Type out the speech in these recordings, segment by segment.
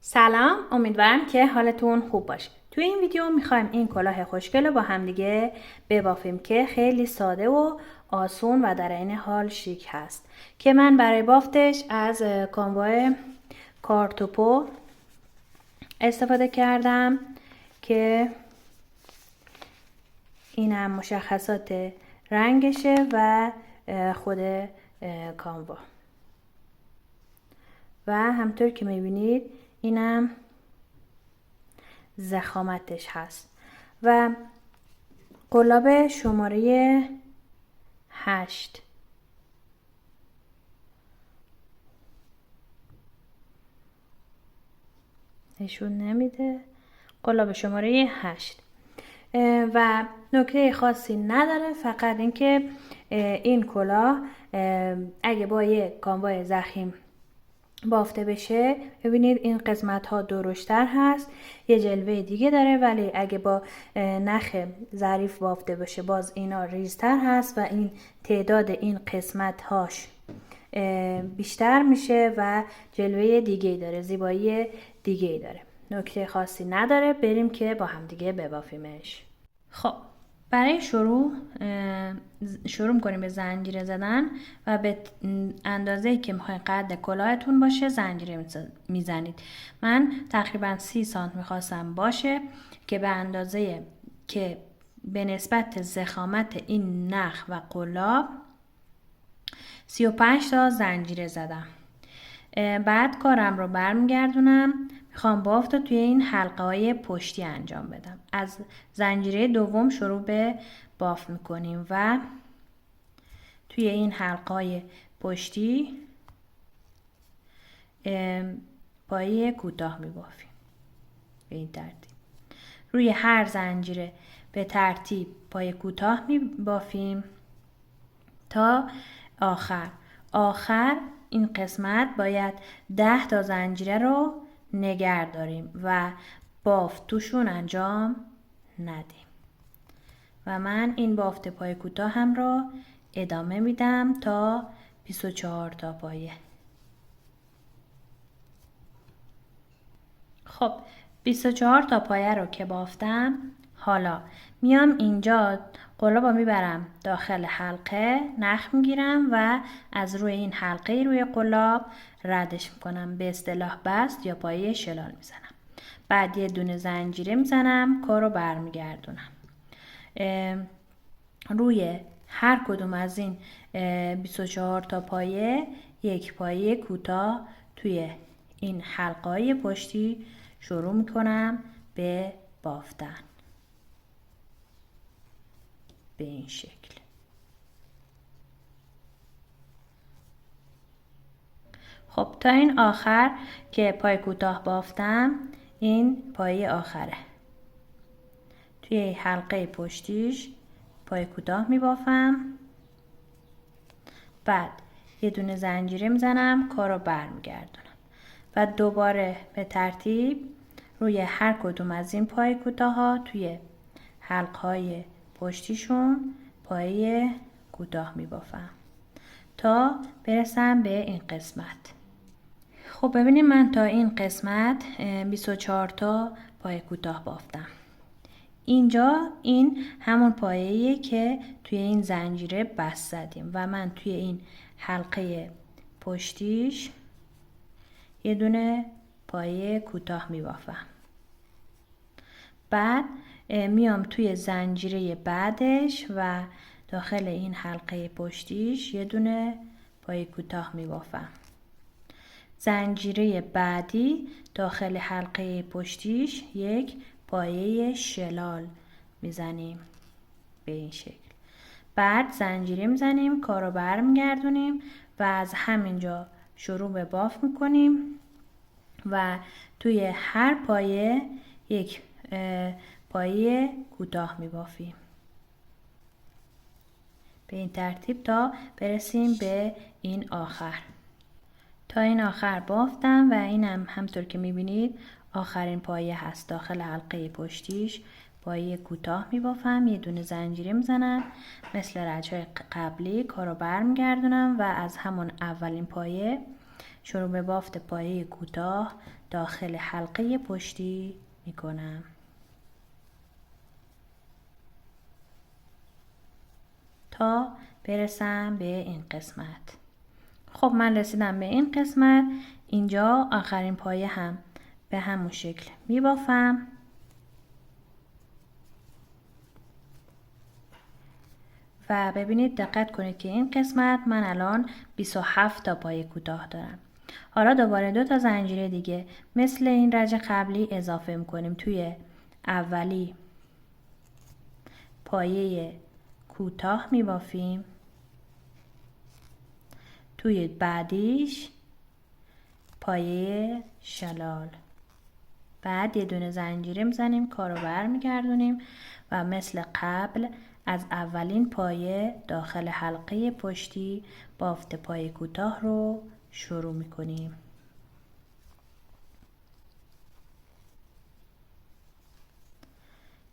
سلام، امیدوارم که حالتون خوب باشه. توی این ویدیو میخوایم این کلاه خوشگل رو با همدیگه ببافیم که خیلی ساده و آسون و در عین حال شیک هست که من برای بافتش از کانوای کارتوپو استفاده کردم که اینم مشخصات رنگشه و خود کانوا و همطور که میبینید اینم ضخامتش هست و قلاب شماره 8 نشون نمیده. قلاب شماره 8 و نکته خاصی نداره، فقط اینکه این کلاه اگه با یک کانوای ضخیم بافته بشه، ببینید این قسمت ها درشتر هست، یه جلوه دیگه داره، ولی اگه با نخ ظریف بافته بشه باز اینا ریزتر هست و این تعداد این قسمت هاش بیشتر میشه و جلوه دیگه داره، زیبایی دیگه داره. نکته خاصی نداره، بریم که با هم دیگه ببافیمش. خب برای شروع میکنیم به زنجیره زدن و به اندازه‌ای که میخواین قد کلاهتون باشه زنجیره میزنید. من تقریبا 30 سانت میخواستم باشه که به اندازه که به نسبت ضخامت این نخ و قلاب 35 تا زنجیره زدم. بعد کارم رو برمیگردونم، میخوام بافت رو توی این حلقه های پشتی انجام بدم. از زنجیره دوم شروع به بافت میکنیم و توی این حلقه های پشتی پایه کوتاه میبافیم به این ترتیب. روی هر زنجیره به ترتیب پایه کوتاه میبافیم تا آخر این قسمت باید 10 تا زنجیره رو نگه داریم و بافت توشون انجام ندیم. و من این بافت پای کوتاه هم رو ادامه میدم تا 24 تا پایه. خب 24 تا پایه رو که بافتم، حالا میام اینجا قلابو میبرم داخل حلقه، نخ میگیرم و از روی این حلقه روی قلاب ردش میکنم، به اصطلاح بست یا پایه شلال میزنم. بعد یه دونه زنجیره میزنم، کارو برمیگردونم. روی هر کدوم از این 24 تا پایه یک پایه کوتاه توی این حلقه‌های پشتی شروع میکنم به بافتن به این شکل. خب تا این آخر که پای کوتاه بافتم، این پایه آخره. توی حلقه پشتیش پای کوتاه میبافم، بعد یه دونه زنجیره میزنم، کارو برمیگردونم و دوباره به ترتیب روی هر کدوم از این پای کوتاه ها توی حلقهای پشتیشون پایه کوتاه میبافم تا برسم به این قسمت. خب ببینید من تا این قسمت 24 تا پای کوتاه بافتم. اینجا این همون پایه‌ایه که توی این زنجیره بست زدیم و من توی این حلقه پشتیش یه دونه پایه کوتاه میبافم. بعد میام توی زنجیره بعدش و داخل این حلقه پشتیش یه دونه پایه کوتاه میبافم. زنجیره بعدی داخل حلقه پشتیش یک پایه شلال میزنیم به این شکل. بعد زنجیره میزنیم، کارو برمیگردونیم و از همینجا شروع به بافت میکنیم و توی هر پایه یک پایه کوتاه میبافیم به این ترتیب تا برسیم به این آخر. تا این آخر بافتم و اینم همطور که میبینید آخرین پایه هست. داخل حلقه پشتیش پایه کوتاه میبافم، یه دونه زنجیره میزنم، مثل رجهای قبلی کارو برمیگردونم و از همون اولین پایه شروع به بافت پایه کوتاه داخل حلقه پشتی می کنم. تا برسم به این قسمت. خب من رسیدم به این قسمت. اینجا آخرین پایه هم به همون شکل می بافم. و ببینید دقت کنید که این قسمت من الان 27 تا پایه کوتاه دارم. حالا دوباره 2 تا زنجیره دیگه مثل این رج قبلی اضافه میکنیم. توی اولی پایه کوتاه میبافیم، توی بعدیش پایه شلال، بعد یه دونه زنجیره میزنیم، کارو برمیگردونیم و مثل قبل از اولین پایه داخل حلقه پشتی بافت پایه کوتاه رو شروع میکنیم.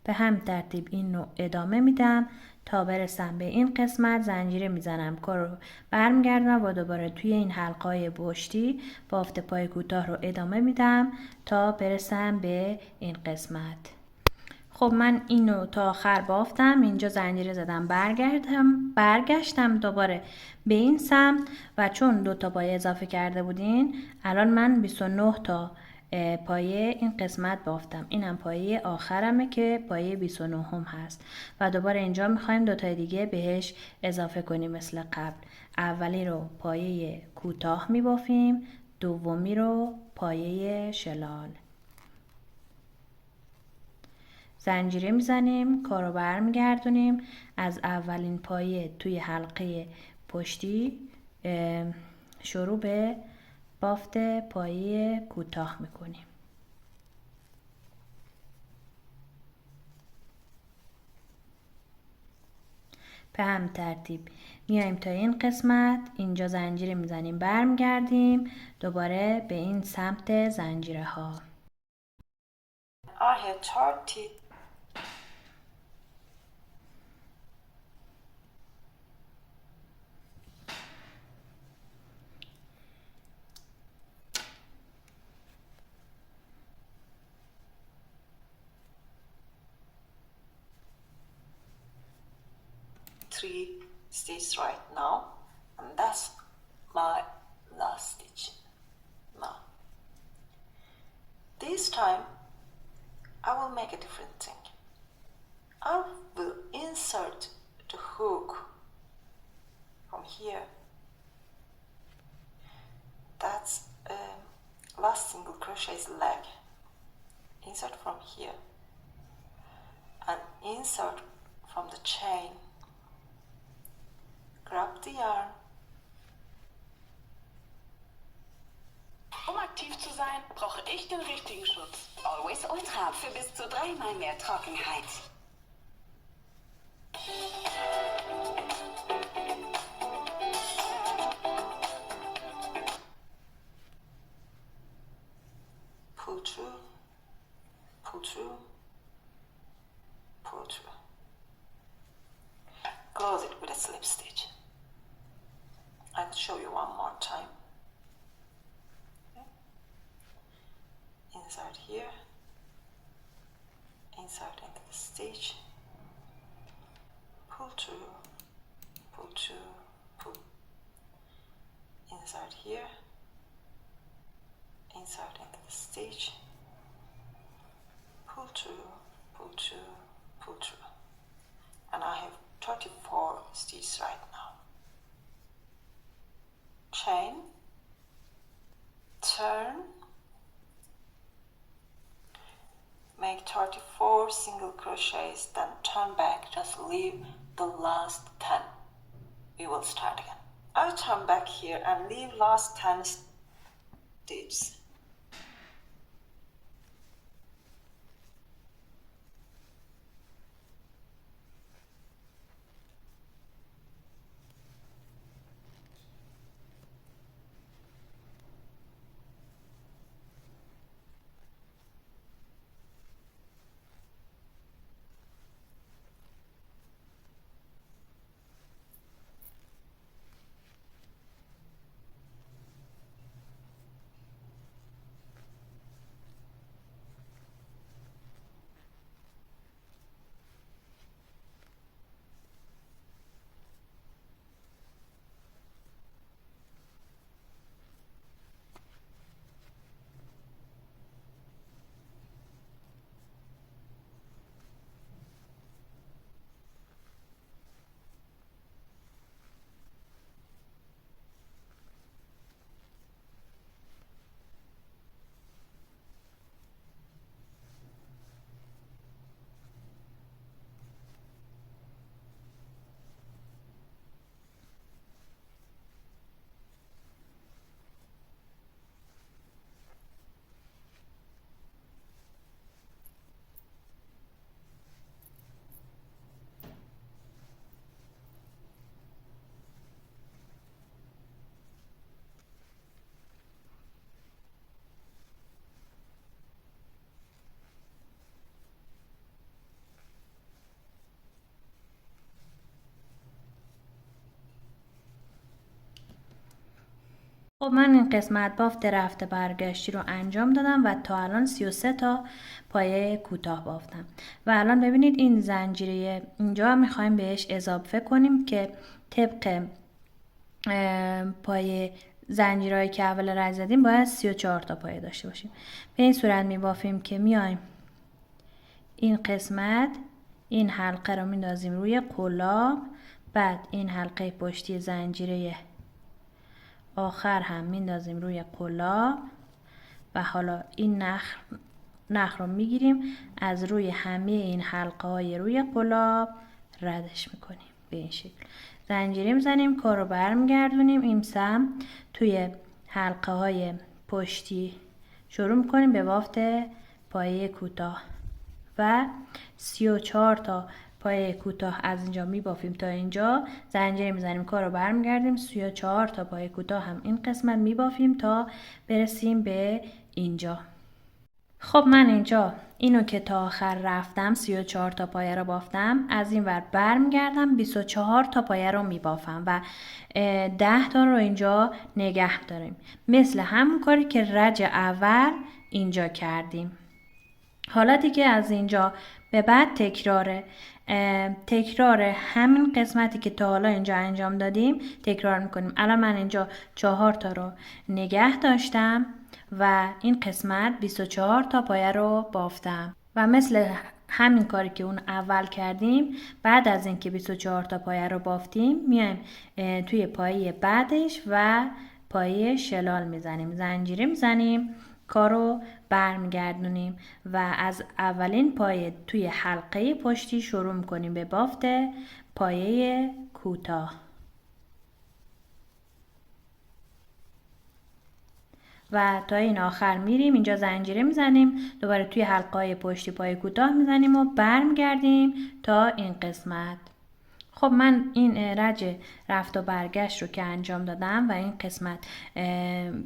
به هم ترتیب این رو ادامه میدم تا برسم به این قسمت. زنجیره میزنم، کارو برمیگردم و دوباره توی این حلقای پشتی بافت پای کوتاه رو ادامه میدم تا برسم به این قسمت. خب من اینو تا آخر بافتم، اینجا زنجیره زدم، برگشتم دوباره به این سمت و چون 2 تا پایه اضافه کرده بودین الان من 29 تا پایه این قسمت بافتم. اینم پایه آخرمه که پایه 29 هم هست و دوباره اینجا میخوایم 2 تا دیگه بهش اضافه کنیم مثل قبل. اولی رو پایه کوتاه میبافیم، دومی رو پایه شلال. زنجیره میزنیم، کارو برمیگردونیم، از اولین پایه توی حلقه پشتی شروع به بافت پایه کوتاه میکنیم. به هم ترتیب میایم تا این قسمت، اینجا زنجیره میزنیم، برمیگردیم دوباره به این سمت زنجیره ها. Stitch right now, and that's my last stitch. Now this time I will make a different thing. I will insert the hook from here. That's last single crochet's leg. Insert from here and insert from the chain. Grab the yarn. Um aktiv zu sein, brauche ich den richtigen Schutz. Always Ultra für bis zu 3-mal mehr Trockenheit. Pull through, pull through, pull through. Close it with a slip stitch. I will show you one more time. Insert here, insert into the stitch, pull through, pull through, pull. Insert here, insert into the stitch, pull through, pull through, pull through. And I have 34 stitches right now. Chain, turn, make 34 single crochets, then turn back, just leave the last 10. We will start again. I'll turn back here and leave last 10 stitches. خب من این قسمت بافت رفته برگشتی رو انجام دادم و تا الان 33 تا پایه کوتاه بافتم و الان ببینید این زنجیره اینجا میخوایم بهش اضافه کنیم که طبق پایه زنجیرهایی که اول رنگ زدیم باید 34 تا پایه داشته باشیم. به این صورت میبافیم که میایم این قسمت این حلقه رو میندازیم روی قلاب، بعد این حلقه پشتی زنجیره آخر هم میندازیم روی قلاب و حالا این نخ رو میگیریم از روی همه این حلقه های روی قلاب ردش میکنیم به این شکل. زنجیره میزنیم، کار رو برمیگردونیم این سمت توی حلقه های پشتی شروع میکنیم به بافت پایه کوتاه و 34 تا پایه کوتاه از اینجا میبافیم تا اینجا، زنجیره میزنیم، کار رو برمیگردیم 34 تا پایه کوتاه هم این قسمت میبافیم تا برسیم به اینجا. خب من اینجا اینو که تا آخر رفتم 34 تا پایه رو بافتم، از این ور برمیگردم 24 تا پایه رو میبافم و 10 تا رو اینجا نگه داریم، مثل همون کاری که رج اول اینجا کردیم. حالا دیگه از اینجا به بعد تکرار همین قسمتی که تا حالا اینجا انجام دادیم تکرار میکنیم. الان من اینجا 4 تا رو نگه داشتم و این قسمت 24 تا پایه رو بافتم و مثل همین کاری که اون اول کردیم بعد از اینکه 24 تا پایه رو بافتیم میایم توی پایه بعدش و پایه شلال میزنیم، زنجیره میزنیم، کارو برمیگردونیم و از اولین پایه توی حلقه پشتی شروع میکنیم به بافت پایه کوتاه و تا این آخر میریم. اینجا زنجیره میزنیم، دوباره توی حلقه های پشتی پایه کوتاه میزنیم و برمیگردیم تا این قسمت. خب من این رج رفت و برگشت رو که انجام دادم و این قسمت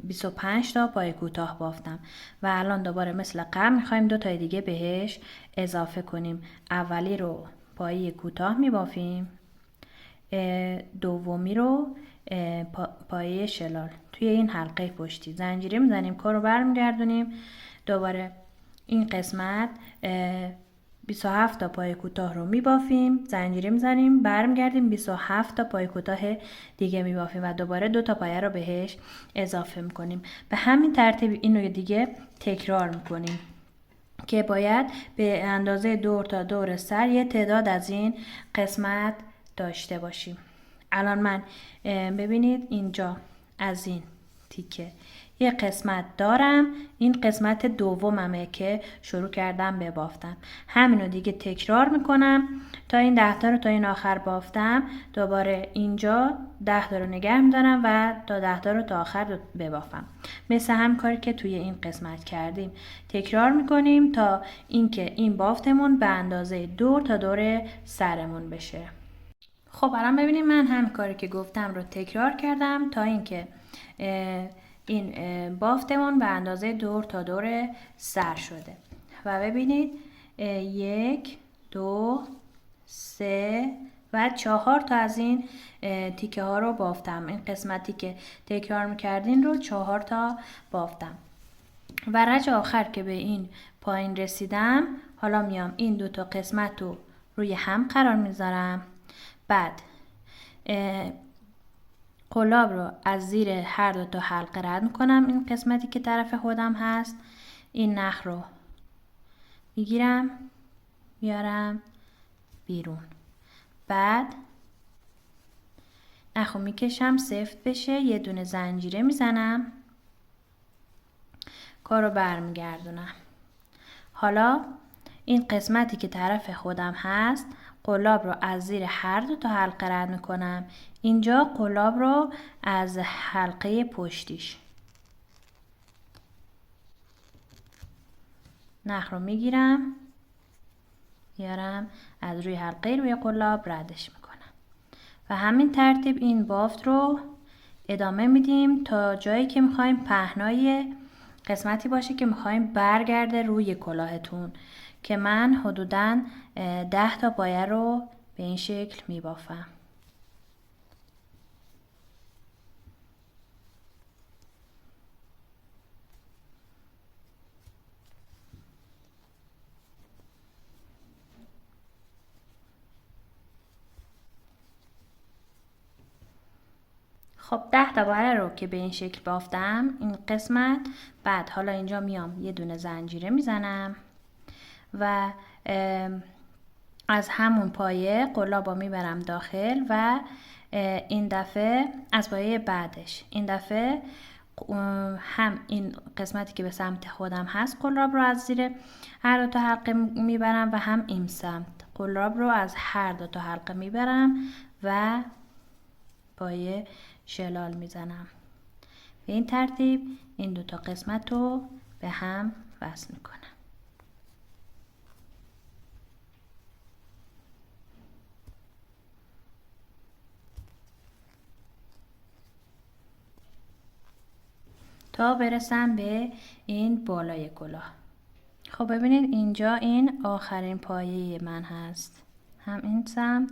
25 تا پایه کوتاه بافتم و الان دوباره مثل قبل میخوایم 2 تا دیگه بهش اضافه کنیم. اولی رو پایه کوتاه میبافیم، دومی رو پایه شلال توی این حلقه پشتی، زنجیره میزنیم، کار رو برمیگردونیم، دوباره این قسمت 27 تا پایه کوتاه رو میبافیم، زنجیره میزنیم، برمیگردیم 27 تا پایه کوتاه دیگه میبافیم و دوباره 2 تا پایه رو بهش اضافه میکنیم. به همین ترتیب اینو دیگه تکرار میکنیم که باید به اندازه دور تا دور سر یه تعداد از این قسمت داشته باشیم. الان من ببینید اینجا از این تیکه یه قسمت دارم، این قسمت دوممه که شروع کردم به بافتن. همینو دیگه تکرار میکنم تا این 10 تا رو تا این آخر بافتم، دوباره اینجا 10 تا رو نگه میدارم و تا 10 تا رو تا آخر ببافم. مثل هم کاری که توی این قسمت کردیم تکرار میکنیم تا اینکه این بافتمون به اندازه دور تا دور سرمون بشه. خب الان ببینید من هم کاری که گفتم رو تکرار کردم تا اینکه این بافتمون به اندازه دور تا دور سر شده و ببینید 1 2 3 و 4 تا از این تیکه ها رو بافتم. این قسمتی که تکرار میکردین رو 4 تا بافتم و رج آخر که به این پایین رسیدم حالا میام این 2 تا قسمت رو روی هم قرار میذارم، بعد قلاب رو از زیر هر 2 تا حلقه رد میکنم، این قسمتی که طرف خودم هست، این نخ رو میگیرم میارم بیرون، بعد نخ رو میکشم سفت بشه، یه دونه زنجیره میزنم، کار رو برمیگردونم. حالا این قسمتی که طرف خودم هست قلاب رو از زیر هر 2 تا حلقه رد میکنم، اینجا قلاب رو از حلقه پشتیش نخ رو میگیرم میارم از روی حلقه روی قلاب ردش میکنم و همین ترتیب این بافت رو ادامه میدیم تا جایی که میخوایم پهنای قسمتی باشه که میخوایم برگرده روی کلاهتون که من حدوداً 10 تا پایه رو به این شکل میبافم. خب 10 تا بره رو که به این شکل بافتم این قسمت، بعد حالا اینجا میام یه دونه زنجیره میزنم و از همون پایه قلابو میبرم داخل و این دفعه از پایه بعدش این دفعه هم این قسمتی که به سمت خودم هست قلاب رو از زیر هر دو تا حلقه میبرم و هم این سمت قلاب رو از هر دو تا حلقه میبرم و پایه شلال میزنم. به این ترتیب این دو تا قسمت رو به هم وصل میکنم. تا برسم به این بالای کلاه. خب ببینید اینجا این آخرین پایه من هست، هم این سمت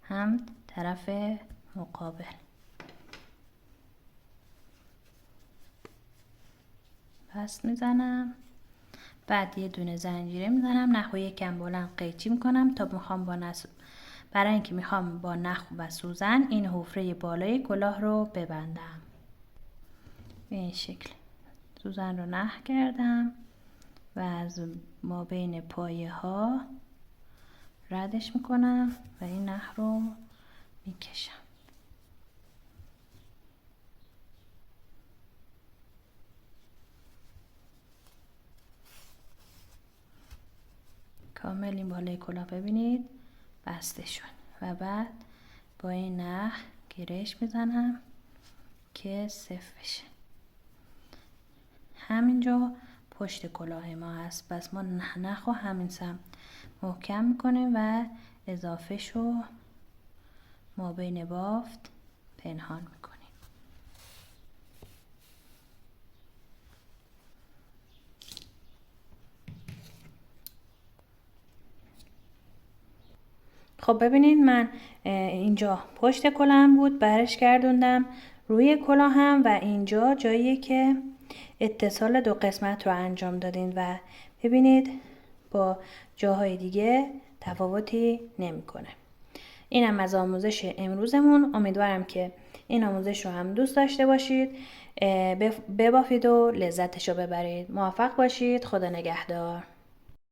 هم طرف مقابل. بست میزنم، بعد یه دونه زنجیره میزنم، نخو یکم بلند قیچی میکنم تا میخوام برای اینکه میخوام با نخ و سوزن این حفره بالای کلاه رو ببندم. به این شکل سوزن رو نخ کردم و از ما بین پایه ها ردش میکنم و این نخ رو میکشم. کامل این بالای کلاه ببینید بسته شد و بعد با این نخ گرهش میزنم که صفر بشه. همینجا پشت کلاه ما هست، پس ما نخ و همین سمت محکم میکنیم و اضافه شو ما بین بافت پنهان میکنیم. خب ببینید من اینجا پشت کلاهم بود، برش گردوندم روی کلاهم و اینجا جاییه که اتصال دو قسمت رو انجام دادین و ببینید با جاهای دیگه تفاوتی نمیکنه. اینم از آموزش امروزمون. امیدوارم که این آموزش رو هم دوست داشته باشید، ببافید و لذتش رو ببرید. موفق باشید. خدا نگهدار.